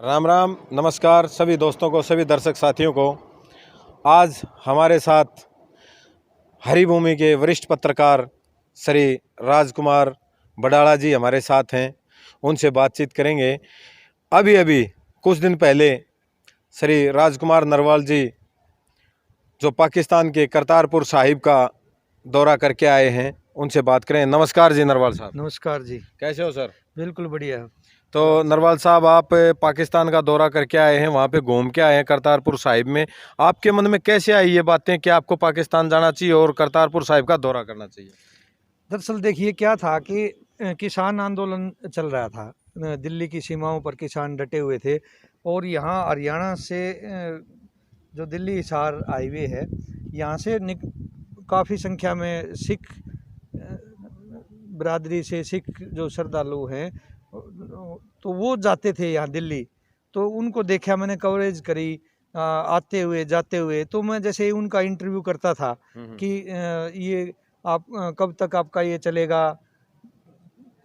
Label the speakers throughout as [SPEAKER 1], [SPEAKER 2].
[SPEAKER 1] राम राम, नमस्कार सभी दोस्तों को, सभी दर्शक साथियों को। आज हमारे साथ हरिभूमि के वरिष्ठ पत्रकार श्री राजकुमार बडाला जी हमारे साथ हैं। उनसे बातचीत करेंगे। अभी अभी कुछ दिन पहले श्री राजकुमार नरवाल जी जो पाकिस्तान के करतारपुर साहिब का दौरा करके आए हैं, उनसे बात करें। नमस्कार जी नरवाल साहब।
[SPEAKER 2] नमस्कार जी।
[SPEAKER 1] कैसे हो सर?
[SPEAKER 2] बिल्कुल बढ़िया।
[SPEAKER 1] तो नरवाल साहब, आप पाकिस्तान का दौरा करके आए हैं, वहाँ पे घूम के आए हैं करतारपुर साहिब में। आपके मन में कैसे आई ये बातें कि आपको पाकिस्तान जाना चाहिए और करतारपुर साहिब का दौरा करना चाहिए?
[SPEAKER 2] दरअसल देखिए क्या था कि किसान आंदोलन चल रहा था। दिल्ली की सीमाओं पर किसान डटे हुए थे और यहाँ हरियाणा से जो दिल्ली हिसार हाईवे है, यहाँ से काफ़ी संख्या में सिख बिरादरी से सिख जो श्रद्धालु हैं तो वो जाते थे यहाँ दिल्ली। तो उनको देखा, मैंने कवरेज करी आते हुए जाते हुए। तो मैं जैसे ही उनका इंटरव्यू करता था कि ये आप कब तक आपका ये चलेगा,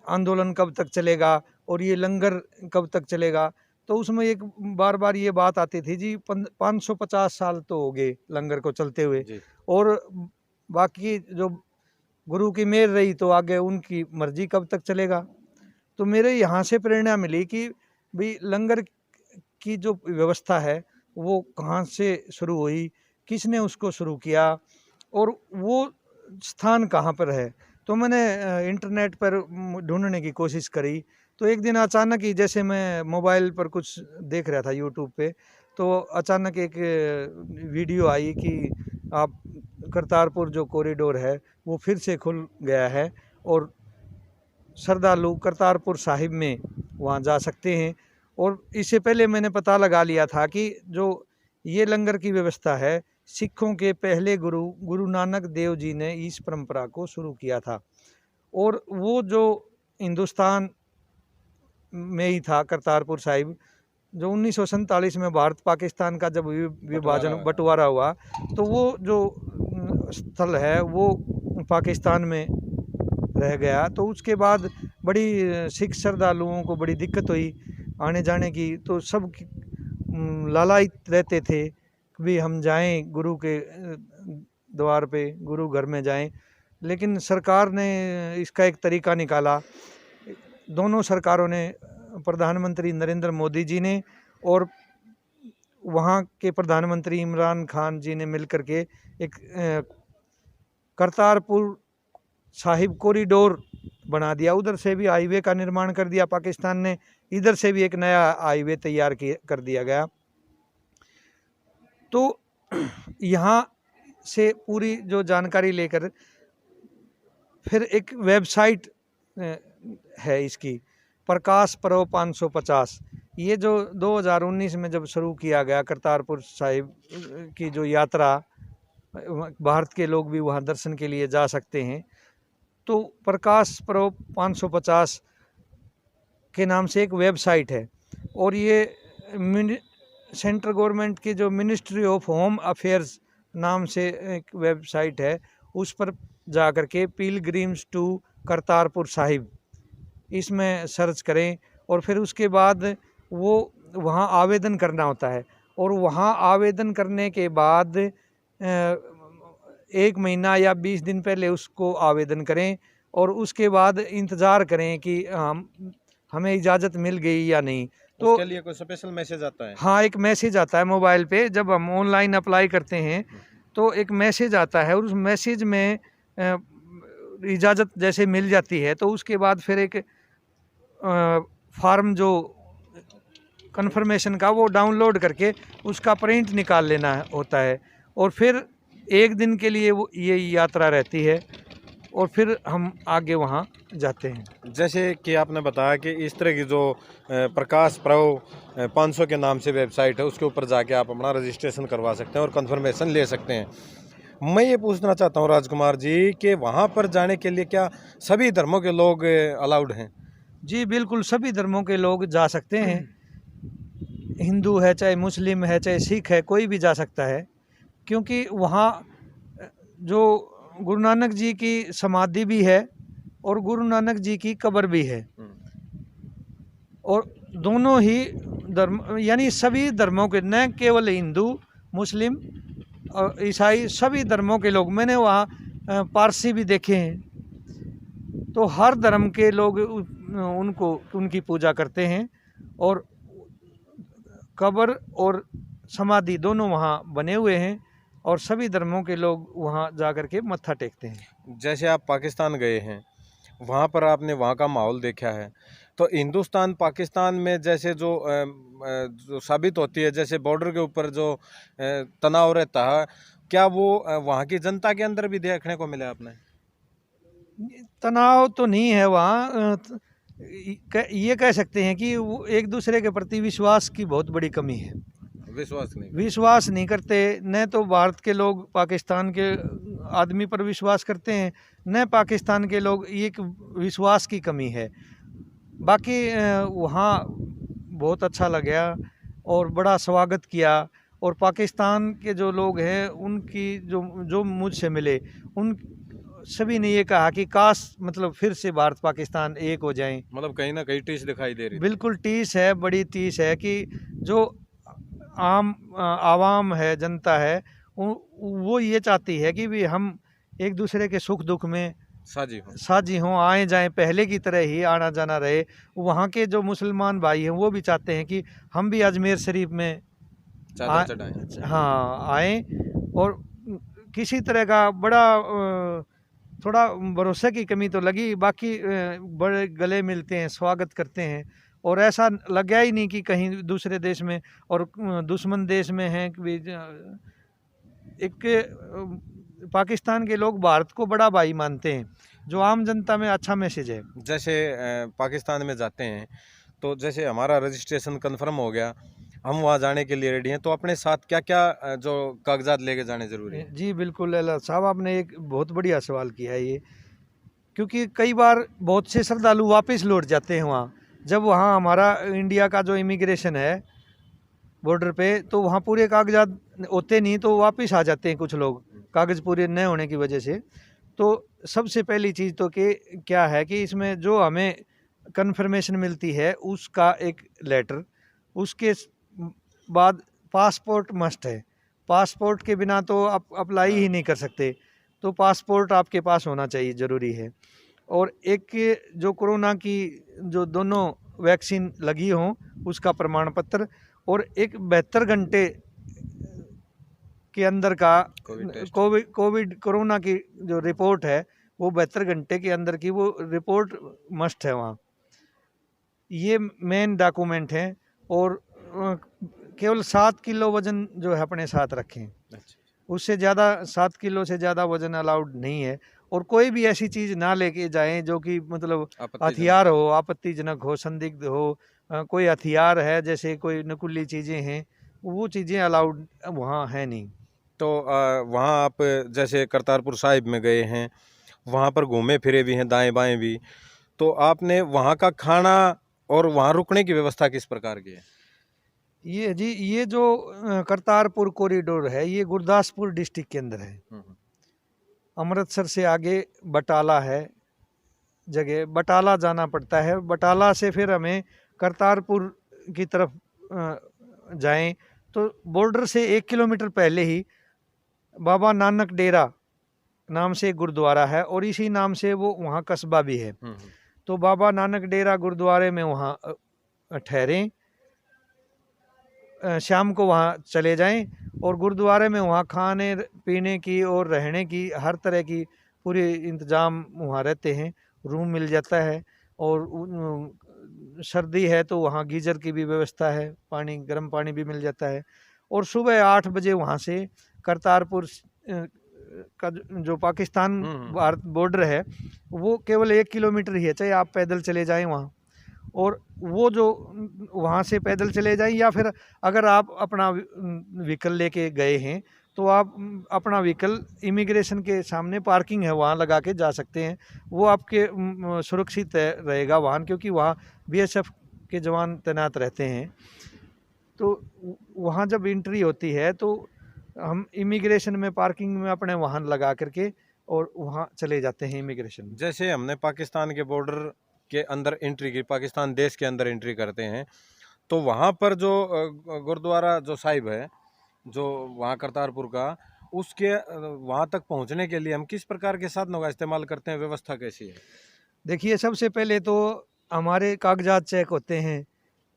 [SPEAKER 2] आंदोलन कब तक चलेगा और ये लंगर कब तक चलेगा, तो उसमें एक बार बार ये बात आती थी जी 550 साल तो हो गए लंगर को चलते हुए, और बाकी जो गुरु की मेहर रही तो आगे उनकी मर्जी कब तक चलेगा। तो मेरे यहाँ से प्रेरणा मिली कि भाई लंगर की जो व्यवस्था है वो कहाँ से शुरू हुई, किसने उसको शुरू किया और वो स्थान कहाँ पर है। तो मैंने इंटरनेट पर ढूंढने की कोशिश करी। तो एक दिन अचानक ही, जैसे मैं मोबाइल पर कुछ देख रहा था यूट्यूब पे, तो अचानक एक वीडियो आई कि आप करतारपुर जो कॉरिडोर है वो फिर से खुल गया है और श्रद्धालु करतारपुर साहिब में वहाँ जा सकते हैं। और इससे पहले मैंने पता लगा लिया था कि जो ये लंगर की व्यवस्था है, सिखों के पहले गुरु नानक देव जी ने इस परंपरा को शुरू किया था। और वो जो हिंदुस्तान में ही था करतारपुर साहिब, जो 1947 में भारत पाकिस्तान का जब विभाजन बंटवारा हुआ, तो वो जो स्थल है वो पाकिस्तान में रह गया। तो उसके बाद बड़ी सिख श्रद्धालुओं को बड़ी दिक्कत हुई आने जाने की। तो सब लालायित रहते थे कि भी हम जाएं गुरु के द्वार पे, गुरु घर में जाएं। लेकिन सरकार ने इसका एक तरीका निकाला। दोनों सरकारों ने, प्रधानमंत्री नरेंद्र मोदी जी ने और वहाँ के प्रधानमंत्री इमरान खान जी ने मिलकर के एक करतारपुर साहिब कॉरिडोर बना दिया। उधर से भी हाईवे का निर्माण कर दिया पाकिस्तान ने, इधर से भी एक नया हाईवे तैयार कर दिया गया। तो यहाँ से पूरी जो जानकारी लेकर फिर एक वेबसाइट है इसकी, प्रकाश पर्व 550। ये जो 2019 में जब शुरू किया गया करतारपुर साहिब की जो यात्रा, भारत के लोग भी वहाँ दर्शन के लिए जा सकते हैं। तो प्रकाश पर्व 550 के नाम से एक वेबसाइट है और ये सेंट्रल गवर्नमेंट की जो मिनिस्ट्री ऑफ होम अफेयर्स नाम से एक वेबसाइट है, उस पर जा कर के पिलग्रिम्स टू करतारपुर साहिब इसमें सर्च करें और फिर उसके बाद वो वहाँ आवेदन करना होता है। और वहाँ आवेदन करने के बाद 1 महीना या 20 दिन पहले उसको आवेदन करें और उसके बाद इंतज़ार करें कि हमें इजाज़त मिल गई या नहीं। तो
[SPEAKER 1] उसके लिए कोई स्पेशल मैसेज आता है?
[SPEAKER 2] हाँ, एक मैसेज आता है मोबाइल पे। जब हम ऑनलाइन अप्लाई करते हैं तो एक मैसेज आता है और उस मैसेज में इजाज़त जैसे मिल जाती है तो उसके बाद फिर एक फार्म जो कन्फर्मेशन का वो डाउनलोड करके उसका प्रिंट निकाल लेना होता है और फिर 1 दिन के लिए वो ये यात्रा रहती है और फिर हम आगे वहाँ जाते हैं।
[SPEAKER 1] जैसे कि आपने बताया कि इस तरह की जो प्रकाश पर्व 500 के नाम से वेबसाइट है, उसके ऊपर जाके आप अपना रजिस्ट्रेशन करवा सकते हैं और कंफर्मेशन ले सकते हैं। मैं ये पूछना चाहता हूँ राजकुमार जी कि वहाँ पर जाने के लिए क्या सभी धर्मों के लोग अलाउड हैं?
[SPEAKER 2] जी बिल्कुल, सभी धर्मों के लोग जा सकते हैं। हिंदू है, चाहे मुस्लिम है, चाहे सिख है, कोई भी जा सकता है। क्योंकि वहाँ जो गुरु नानक जी की समाधि भी है और गुरु नानक जी की कब्र भी है और दोनों ही धर्म यानी सभी धर्मों के, न केवल हिंदू मुस्लिम और ईसाई, सभी धर्मों के लोग, मैंने वहाँ पारसी भी देखे हैं। तो हर धर्म के लोग उनको उनकी पूजा करते हैं और कब्र और समाधि दोनों वहाँ बने हुए हैं और सभी धर्मों के लोग वहाँ जा कर के मत्था टेकते हैं।
[SPEAKER 1] जैसे आप पाकिस्तान गए हैं, वहाँ पर आपने वहाँ का माहौल देखा है, तो हिंदुस्तान पाकिस्तान में जैसे जो साबित होती है, जैसे बॉर्डर के ऊपर जो तनाव रहता है, क्या वो वहाँ की जनता के अंदर भी देखने को मिला आपने?
[SPEAKER 2] तनाव तो नहीं है वहाँ, ये कह सकते हैं कि वो एक दूसरे के प्रति विश्वास की बहुत बड़ी कमी है। विश्वास नहीं करते, न तो भारत के लोग पाकिस्तान के आदमी पर विश्वास करते हैं, न पाकिस्तान के लोग, ये विश्वास की कमी है। बाकी वहाँ बहुत अच्छा लगा और बड़ा स्वागत किया, और पाकिस्तान के जो लोग हैं उनकी जो मुझसे मिले, उन सभी ने ये कहा कि काश मतलब फिर से भारत पाकिस्तान एक हो जाएं।
[SPEAKER 1] मतलब कहीं ना कहीं टीस दिखाई दे रही।
[SPEAKER 2] बिल्कुल टीस है, बड़ी टीस है कि जो आवाम है, जनता है, वो ये चाहती है कि भी हम एक दूसरे के सुख दुख में साझी हों, आए जाएं, पहले की तरह ही आना जाना रहे। वहाँ के जो मुसलमान भाई हैं वो भी चाहते हैं कि हम भी अजमेर शरीफ में आए, और किसी तरह का बड़ा थोड़ा भरोसे की कमी तो लगी, बाकी बड़े गले मिलते हैं, स्वागत करते हैं, और ऐसा लगा ही नहीं कि कहीं दूसरे देश में और दुश्मन देश में हैं। एक पाकिस्तान के लोग भारत को बड़ा भाई मानते हैं, जो आम जनता में अच्छा मैसेज है।
[SPEAKER 1] जैसे पाकिस्तान में जाते हैं तो जैसे हमारा रजिस्ट्रेशन कंफर्म हो गया, हम वहाँ जाने के लिए रेडी हैं, तो अपने साथ क्या क्या जो कागजात लेके जाने जरूरी है?
[SPEAKER 2] जी बिल्कुल अल्लाह साहब, आपने एक बहुत बढ़िया सवाल किया है ये, क्योंकि कई बार बहुत से श्रद्धालु वापस लौट जाते हैं वहाँ। जब वहाँ हमारा इंडिया का जो इमिग्रेशन है बॉर्डर पे, तो वहाँ पूरे कागजात होते नहीं, तो वापस आ जाते हैं कुछ लोग, कागज़ पूरे न होने की वजह से। तो सबसे पहली चीज़ तो क्या है कि इसमें जो हमें कन्फर्मेशन मिलती है उसका एक लेटर, उसके बाद पासपोर्ट मस्ट है। पासपोर्ट के बिना तो आप अप्लाई ही नहीं कर सकते, तो पासपोर्ट आपके पास होना चाहिए, ज़रूरी है। और एक जो कोरोना की जो दोनों वैक्सीन लगी हों उसका प्रमाण पत्र, और एक 72 घंटे के अंदर का कोविड कोरोना की जो रिपोर्ट है, वो 72 घंटे के अंदर की वो रिपोर्ट मस्ट है वहाँ। ये मेन डॉक्यूमेंट हैं, और केवल 7 किलो वज़न जो है अपने साथ रखें। उससे ज़्यादा 7 किलो से ज़्यादा वज़न अलाउड नहीं है, और कोई भी ऐसी चीज़ ना लेके जाएं जो कि मतलब हथियार हो, आपत्तिजनक हो, संदिग्ध हो, कोई हथियार है, जैसे कोई नकुली चीज़ें हैं, वो चीज़ें अलाउड वहाँ है नहीं।
[SPEAKER 1] तो वहाँ आप जैसे करतारपुर साहिब में गए हैं, वहाँ पर घूमे फिरे भी हैं, दाएं बाएं भी, तो आपने वहाँ का खाना और वहाँ रुकने की व्यवस्था किस प्रकार की है?
[SPEAKER 2] ये जो करतारपुर कॉरिडोर है, ये गुरदासपुर डिस्ट्रिक्ट के अंदर है। अमृतसर से आगे बटाला है जगह, बटाला जाना पड़ता है। बटाला से फिर हमें करतारपुर की तरफ जाएं तो बॉर्डर से 1 किलोमीटर पहले ही बाबा नानक डेरा नाम से एक गुरुद्वारा है, और इसी नाम से वो वहाँ कस्बा भी है। तो बाबा नानक डेरा गुरुद्वारे में वहाँ ठहरें, शाम को वहाँ चले जाएं, और गुरुद्वारे में वहाँ खाने पीने की और रहने की हर तरह की पूरी इंतज़ाम वहाँ रहते हैं, रूम मिल जाता है, और सर्दी है तो वहाँ गीज़र की भी व्यवस्था है, पानी गर्म पानी भी मिल जाता है। और सुबह 8 बजे वहाँ से करतारपुर का जो पाकिस्तान भारत बॉर्डर है, वो केवल 1 किलोमीटर ही है, चाहे आप पैदल चले जाएं वहाँ, और वो जो वहाँ से पैदल चले जाएं, या फिर अगर आप अपना व्हीकल लेके गए हैं तो आप अपना व्हीकल इमिग्रेशन के सामने पार्किंग है वहाँ लगा के जा सकते हैं। वो आपके सुरक्षित रहेगा वाहन, क्योंकि वहाँ बीएसएफ के जवान तैनात रहते हैं। तो वहाँ जब एंट्री होती है तो हम इमिग्रेशन में पार्किंग में अपने वाहन लगा करके और वहाँ चले जाते हैं इमिग्रेशन।
[SPEAKER 1] जैसे हमने पाकिस्तान के बॉर्डर के अंदर एंट्री की, पाकिस्तान देश के अंदर एंट्री करते हैं, तो वहाँ पर जो गुरुद्वारा जो साहिब है, जो वहाँ करतारपुर का, उसके वहाँ तक पहुँचने के लिए हम किस प्रकार के साधनों का इस्तेमाल करते हैं, व्यवस्था कैसी है?
[SPEAKER 2] देखिए, सबसे पहले तो हमारे कागजात चेक होते हैं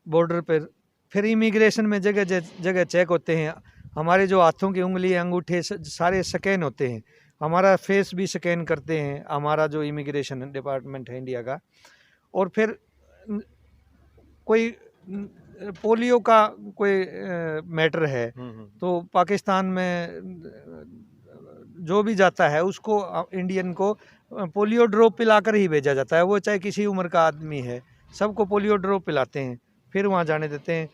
[SPEAKER 2] बॉर्डर पर, फिर इमिग्रेशन में जगह जगह चेक होते हैं। हमारे जो हाथों की उंगली अंगूठे सारे स्कैन होते हैं, हमारा फेस भी स्कैन करते हैं हमारा जो इमिग्रेशन डिपार्टमेंट है इंडिया का। और फिर कोई पोलियो का कोई मैटर है तो पाकिस्तान में जो भी जाता है उसको इंडियन को पोलियो ड्रॉप पिलाकर ही भेजा जाता है, वो चाहे किसी उम्र का आदमी है, सबको पोलियो ड्रॉप पिलाते हैं, फिर वहाँ जाने देते हैं।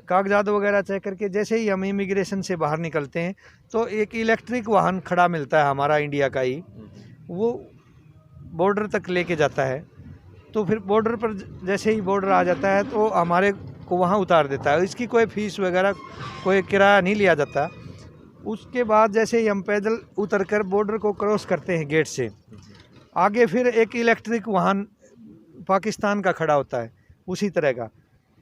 [SPEAKER 2] कागजात वगैरह चेक करके जैसे ही हम इमिग्रेशन से बाहर निकलते हैं तो एक इलेक्ट्रिक वाहन खड़ा मिलता है हमारा इंडिया का ही, वो बॉर्डर तक लेके जाता है। तो फिर बॉर्डर पर जैसे ही बॉर्डर आ जाता है तो हमारे को वहाँ उतार देता है, इसकी कोई फीस वगैरह कोई किराया नहीं लिया जाता। उसके बाद जैसे ही हम पैदल उतर कर बॉर्डर को क्रॉस करते हैं गेट से आगे, फिर एक इलेक्ट्रिक वाहन पाकिस्तान का खड़ा होता है उसी तरह का,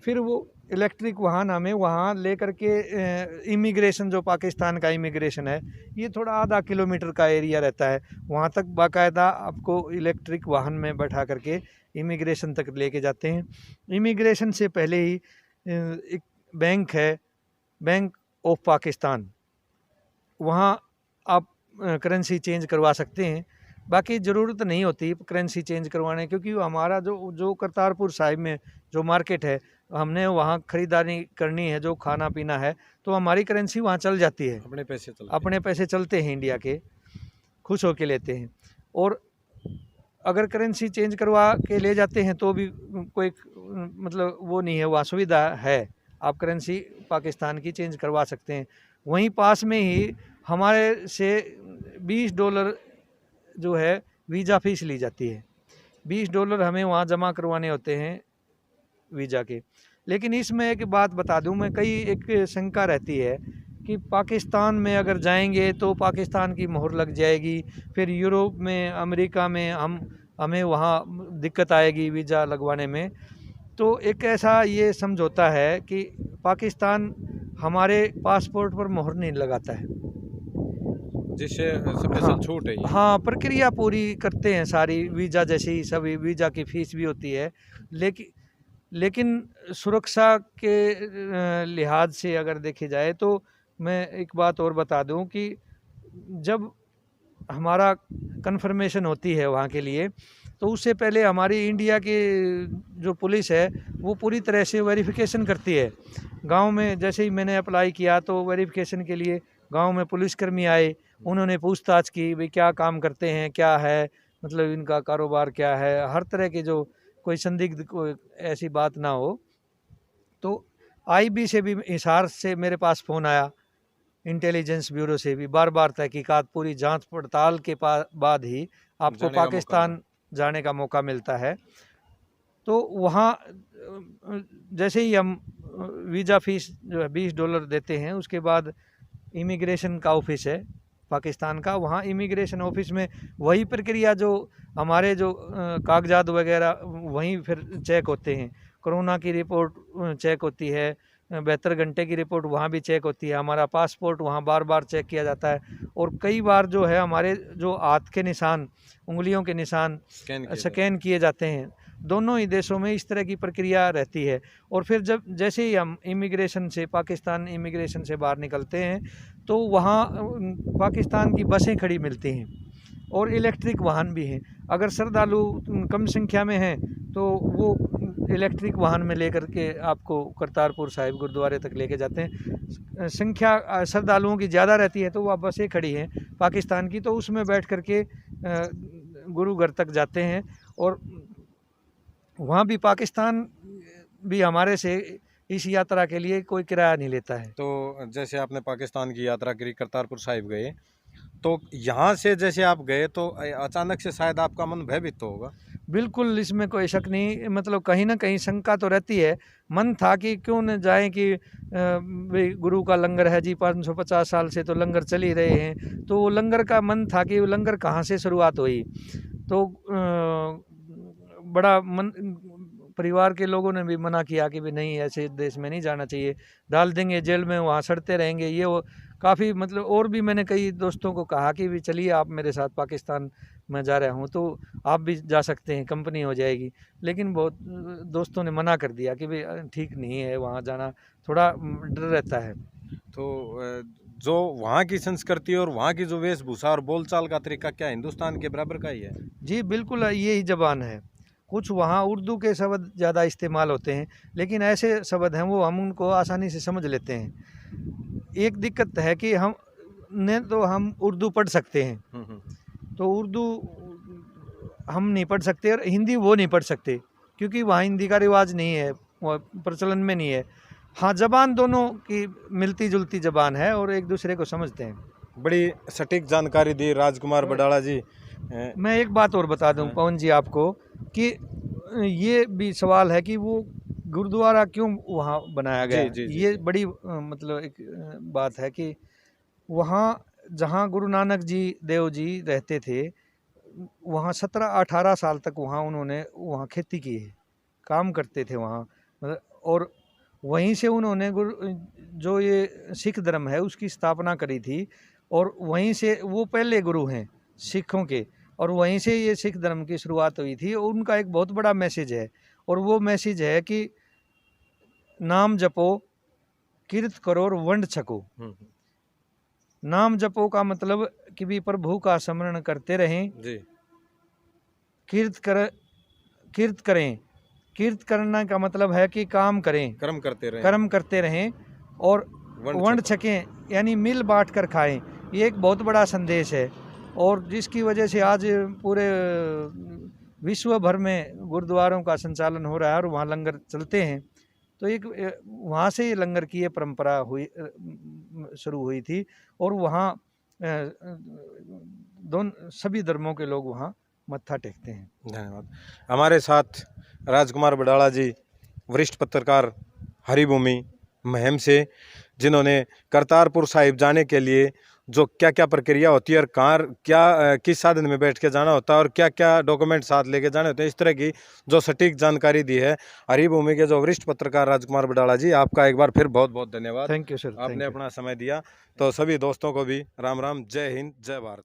[SPEAKER 2] फिर वो इलेक्ट्रिक वाहन हमें वहाँ ले करके इमिग्रेशन, जो पाकिस्तान का इमिग्रेशन है, ये थोड़ा आधा किलोमीटर का एरिया रहता है, वहाँ तक बाकायदा आपको इलेक्ट्रिक वाहन में बैठा करके इमिग्रेशन तक लेके जाते हैं। इमिग्रेशन से पहले ही एक बैंक है, बैंक ऑफ पाकिस्तान, वहाँ आप करेंसी चेंज करवा सकते हैं। बाकी ज़रूरत नहीं होती करेंसी चेंज करवाने, क्योंकि हमारा जो करतारपुर साहिब में जो मार्केट है, हमने वहाँ ख़रीदारी करनी है, जो खाना पीना है, तो हमारी करेंसी वहाँ चल जाती है, अपने पैसे चलते हैं इंडिया के, खुश होके लेते हैं। और अगर करेंसी चेंज करवा के ले जाते हैं तो भी कोई मतलब वो नहीं है, वहाँ सुविधा है, आप करेंसी पाकिस्तान की चेंज करवा सकते हैं। वहीं पास में ही हमारे से $20 जो है वीज़ा फ़ीस ली जाती है, $20 हमें वहाँ जमा करवाने होते हैं वीज़ा के। लेकिन इसमें एक बात बता दूं मैं, कई एक शंका रहती है कि पाकिस्तान में अगर जाएंगे तो पाकिस्तान की मोहर लग जाएगी, फिर यूरोप में, अमेरिका में हमें वहाँ दिक्कत आएगी वीज़ा लगवाने में। तो एक ऐसा ये समझौता है कि पाकिस्तान हमारे पासपोर्ट पर मोहर नहीं लगाता है,
[SPEAKER 1] जिससे स्पेशल छूट है।
[SPEAKER 2] हाँ, प्रक्रिया पूरी करते हैं सारी, वीज़ा जैसी सभी, वीज़ा की फ़ीस भी होती है, लेकिन सुरक्षा के लिहाज से अगर देखी जाए तो मैं एक बात और बता दूं कि जब हमारा कन्फर्मेशन होती है वहाँ के लिए, तो उससे पहले हमारी इंडिया की जो पुलिस है वो पूरी तरह से वेरिफिकेशन करती है। गांव में जैसे ही मैंने अप्लाई किया तो वेरिफिकेशन के लिए गांव में पुलिसकर्मी आए, उन्होंने पूछताछ की, भाई क्या काम करते हैं, क्या है, मतलब इनका कारोबार क्या है, हर तरह के जो कोई संदिग्ध कोई ऐसी बात ना हो। तो आईबी से भी, हिसार से मेरे पास फ़ोन आया, इंटेलिजेंस ब्यूरो से भी, बार बार तहकीकात पूरी जांच पड़ताल के बाद ही आपको पाकिस्तान जाने का मौका मिलता है। तो वहाँ जैसे ही हम वीज़ा फ़ीस जो है $20 देते हैं, उसके बाद इमिग्रेशन का ऑफिस है पाकिस्तान का, वहाँ इमिग्रेशन ऑफिस में वही प्रक्रिया, जो हमारे जो कागजात वगैरह वहीं फिर चेक होते हैं, कोरोना की रिपोर्ट चेक होती है, 72 घंटे की रिपोर्ट वहाँ भी चेक होती है, हमारा पासपोर्ट वहाँ बार बार चेक किया जाता है, और कई बार जो है हमारे जो हाथ के निशान, उंगलियों के निशान स्कैन किए जाते हैं। दोनों ही देशों में इस तरह की प्रक्रिया रहती है। और फिर जब जैसे ही हम इमिग्रेशन से, पाकिस्तान इमिग्रेशन से बाहर निकलते हैं तो वहाँ पाकिस्तान की बसें खड़ी मिलती हैं और इलेक्ट्रिक वाहन भी हैं। अगर श्रद्धालु कम संख्या में हैं तो वो इलेक्ट्रिक वाहन में लेकर के आपको करतारपुर साहिब गुरुद्वारे तक लेके जाते हैं। संख्या श्रद्धालुओं की ज़्यादा रहती है तो वह बसें खड़ी हैं पाकिस्तान की, तो उसमें बैठ करके गुरु घर तक जाते हैं। और वहाँ भी पाकिस्तान भी हमारे से इस यात्रा के लिए कोई किराया नहीं लेता है।
[SPEAKER 1] तो जैसे आपने पाकिस्तान की यात्रा करी, करतारपुर साहिब गए, तो यहाँ से जैसे आप गए तो अचानक से शायद आपका मन भयभीत तो होगा।
[SPEAKER 2] बिल्कुल, इसमें कोई शक नहीं, मतलब कहीं ना कहीं शंका तो रहती है। मन था कि क्यों न जाएं, कि भाई गुरु का लंगर है जी, 550 साल से तो लंगर चल ही रहे हैं, तो वो लंगर का मन था कि वो लंगर कहाँ से शुरुआत हुई। तो बड़ा मन परिवार के लोगों ने भी मना किया कि भी नहीं, ऐसे देश में नहीं जाना चाहिए, डाल देंगे जेल में, वहाँ सड़ते रहेंगे, ये वो काफ़ी मतलब। और भी मैंने कई दोस्तों को कहा कि भी चलिए आप मेरे साथ पाकिस्तान में जा रहा हूँ तो आप भी जा सकते हैं, कंपनी हो जाएगी। लेकिन बहुत दोस्तों ने मना कर दिया कि भाई ठीक नहीं है, वहाँ जाना थोड़ा डर रहता है।
[SPEAKER 1] तो जो वहाँ की संस्कृति और वहाँ की जो वेशभूषा और बोलचाल का तरीका क्या हिंदुस्तान के बराबर का ही है?
[SPEAKER 2] जी बिल्कुल, यही ज़बान है। कुछ वहाँ उर्दू के शब्द ज़्यादा इस्तेमाल होते हैं, लेकिन ऐसे शब्द हैं वो हम उनको आसानी से समझ लेते हैं। एक दिक्कत है कि हम उर्दू पढ़ सकते हैं, तो उर्दू हम नहीं पढ़ सकते और हिंदी वो नहीं पढ़ सकते, क्योंकि वहाँ हिंदी का रिवाज नहीं है, वो प्रचलन में नहीं है। हाँ, ज़बान दोनों की मिलती जुलती ज़बान है और एक दूसरे को समझते हैं।
[SPEAKER 1] बड़ी सटीक जानकारी दी राजकुमार बडाला जी।
[SPEAKER 2] मैं एक बात और बता दूं पवन जी आपको कि ये भी सवाल है कि वो गुरुद्वारा क्यों वहाँ बनाया गया।
[SPEAKER 1] जी, जी,
[SPEAKER 2] ये
[SPEAKER 1] जी।
[SPEAKER 2] बड़ी मतलब एक बात है कि वहाँ जहाँ गुरु नानक जी देव जी रहते थे, वहाँ 17-18 साल तक वहाँ उन्होंने वहाँ खेती की है, काम करते थे वहाँ, मतलब। और वहीं से उन्होंने जो ये सिख धर्म है उसकी स्थापना करी थी, और वहीं से वो पहले गुरु हैं सिखों के, और वहीं से ये सिख धर्म की शुरुआत हुई थी। और उनका एक बहुत बड़ा मैसेज है, और वो मैसेज है कि नाम जपो, कीर्त करो और वंड छको। नाम जपो का मतलब कि भी प्रभु का स्मरण करते रहें
[SPEAKER 1] जी।
[SPEAKER 2] कीर्त करें। कीर्त करने का मतलब है कि काम करें,
[SPEAKER 1] कर्म करते रहें
[SPEAKER 2] और
[SPEAKER 1] वंड
[SPEAKER 2] वंड छकें, यानी मिल बांट कर खाएं। ये एक बहुत बड़ा संदेश है, और जिसकी वजह से आज पूरे विश्व भर में गुरुद्वारों का संचालन हो रहा है और वहाँ लंगर चलते हैं। तो एक वहाँ से ये लंगर की ये परंपरा शुरू हुई थी, और वहाँ दोनों सभी धर्मों के लोग वहाँ मत्था टेकते हैं।
[SPEAKER 1] धन्यवाद। हमारे साथ राजकुमार बडाला जी, वरिष्ठ पत्रकार, हरिभूमि महम से, जिन्होंने करतारपुर साहिब जाने के लिए जो क्या क्या प्रक्रिया होती है और कहाँ क्या किस साधन में बैठ के जाना होता है और क्या क्या डॉक्यूमेंट साथ लेके जाने होते हैं, इस तरह की जो सटीक जानकारी दी है हरिभूमि के जो वरिष्ठ पत्रकार राजकुमार बडाला जी, आपका एक बार फिर बहुत बहुत धन्यवाद।
[SPEAKER 2] Thank you sir.
[SPEAKER 1] आपने अपना समय दिया। तो सभी दोस्तों को भी राम राम, जय हिंद, जय भारत।